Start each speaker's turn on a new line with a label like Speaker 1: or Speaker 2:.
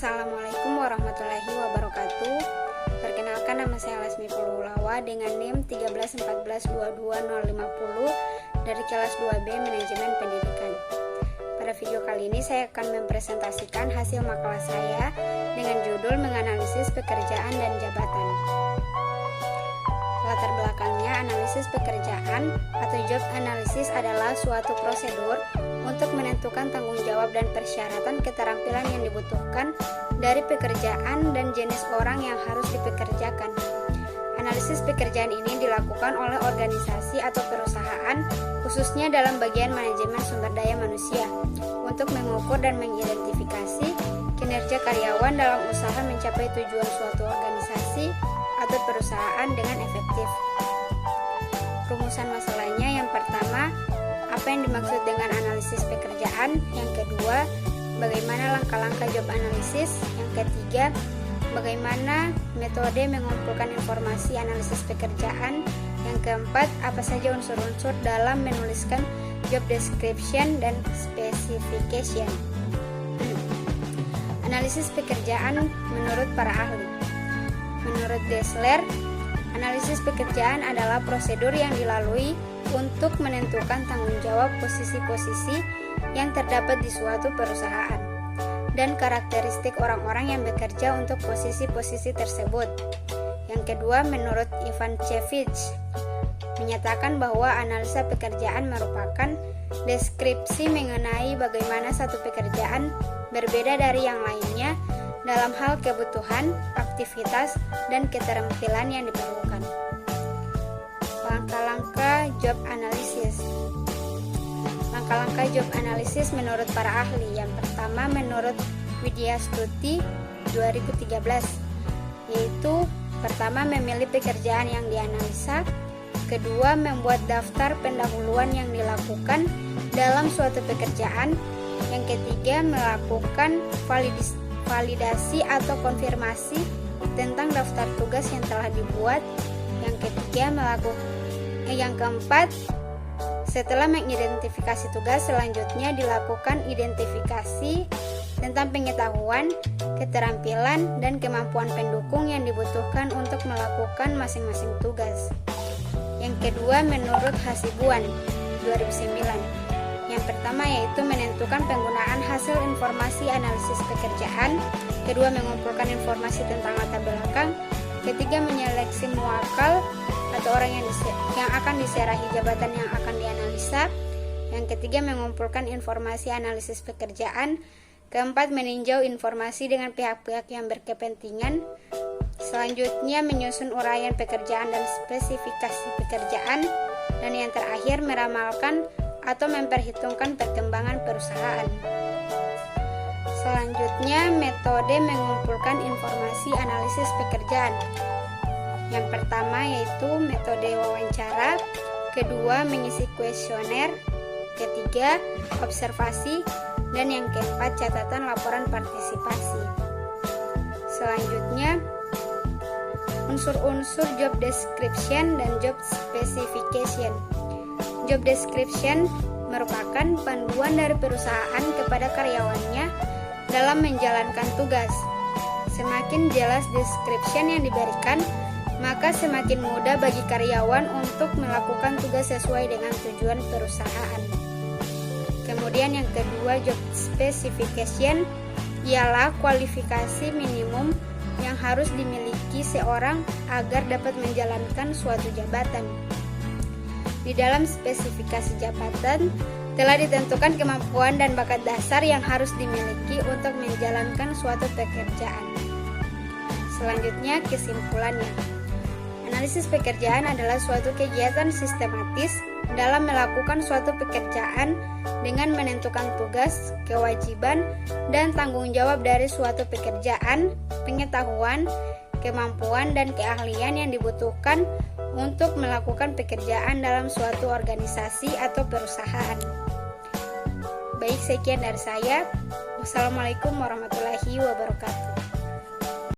Speaker 1: Assalamualaikum warahmatullahi wabarakatuh. Perkenalkan, nama saya Lasmi Pululawa dengan NIM 131422050 dari kelas 2B Manajemen Pendidikan. Pada video kali ini saya akan mempresentasikan hasil makalah saya dengan judul menganalisis pekerjaan dan jabatan. Latar belakangnya, analisis pekerjaan atau job analysis adalah suatu prosedur untuk menentukan tanggung jawab dan persyaratan keterampilan yang dibutuhkan dari pekerjaan dan jenis orang yang harus dipekerjakan. Analisis pekerjaan ini dilakukan oleh organisasi atau perusahaan, khususnya dalam bagian manajemen sumber daya manusia, untuk mengukur dan mengidentifikasi kinerja karyawan dalam usaha mencapai tujuan suatu organisasi atau perusahaan dengan efektif. Rumusan masalahnya, yang pertama, apa yang dimaksud dengan analisis pekerjaan? Yang kedua, bagaimana langkah-langkah job analisis? Yang ketiga, bagaimana metode mengumpulkan informasi analisis pekerjaan? Yang keempat, apa saja unsur-unsur dalam menuliskan job description dan specification? Analisis pekerjaan menurut para ahli. Menurut Dessler, analisis pekerjaan adalah prosedur yang dilalui untuk menentukan tanggung jawab posisi-posisi yang terdapat di suatu perusahaan dan karakteristik orang-orang yang bekerja untuk posisi-posisi tersebut. Yang kedua, menurut Ivancevich, menyatakan bahwa analisa pekerjaan merupakan deskripsi mengenai bagaimana satu pekerjaan berbeda dari yang lainnya dalam hal kebutuhan, aktivitas, dan keterampilan yang diperlukan. Langkah-langkah job analysis. Langkah-langkah job analysis menurut para ahli. Yang pertama, menurut Widya Stuti 2013, yaitu pertama, memilih pekerjaan yang dianalisa. Kedua, membuat daftar pendahuluan yang dilakukan dalam suatu pekerjaan. Yang ketiga, melakukan validasi atau konfirmasi tentang daftar tugas yang telah dibuat. Yang keempat, setelah mengidentifikasi tugas, selanjutnya dilakukan identifikasi tentang pengetahuan, keterampilan, dan kemampuan pendukung yang dibutuhkan untuk melakukan masing-masing tugas. Yang kedua, menurut Hasibuan 2009, yang pertama yaitu menentukan penggunaan hasil informasi analisis pekerjaan. Kedua, mengumpulkan informasi tentang latar belakang. Ketiga, menyeleksi muwakal atau orang yang akan diserahi jabatan yang akan dianalisa. Yang ketiga, mengumpulkan informasi analisis pekerjaan. Keempat, meninjau informasi dengan pihak-pihak yang berkepentingan. Selanjutnya, menyusun uraian pekerjaan dan spesifikasi pekerjaan. Dan yang terakhir, meramalkan atau memperhitungkan perkembangan perusahaan. Selanjutnya, metode mengumpulkan informasi analisis pekerjaan. Yang pertama yaitu metode wawancara, kedua mengisi kuesioner, ketiga observasi, dan yang keempat catatan laporan partisipasi. Selanjutnya, unsur-unsur job description dan job specification. Job description merupakan panduan dari perusahaan kepada karyawannya dalam menjalankan tugas. Semakin jelas description yang diberikan, maka semakin mudah bagi karyawan untuk melakukan tugas sesuai dengan tujuan perusahaan. Kemudian yang kedua, job specification ialah kualifikasi minimum yang harus dimiliki seorang agar dapat menjalankan suatu jabatan. Di dalam spesifikasi jabatan telah ditentukan kemampuan dan bakat dasar yang harus dimiliki untuk menjalankan suatu pekerjaan. Selanjutnya, kesimpulannya. Analisis pekerjaan adalah suatu kegiatan sistematis dalam melakukan suatu pekerjaan dengan menentukan tugas, kewajiban, dan tanggung jawab dari suatu pekerjaan, pengetahuan, kemampuan, dan keahlian yang dibutuhkan untuk melakukan pekerjaan dalam suatu organisasi atau perusahaan. Baik, sekian dari saya. Wassalamualaikum warahmatullahi wabarakatuh.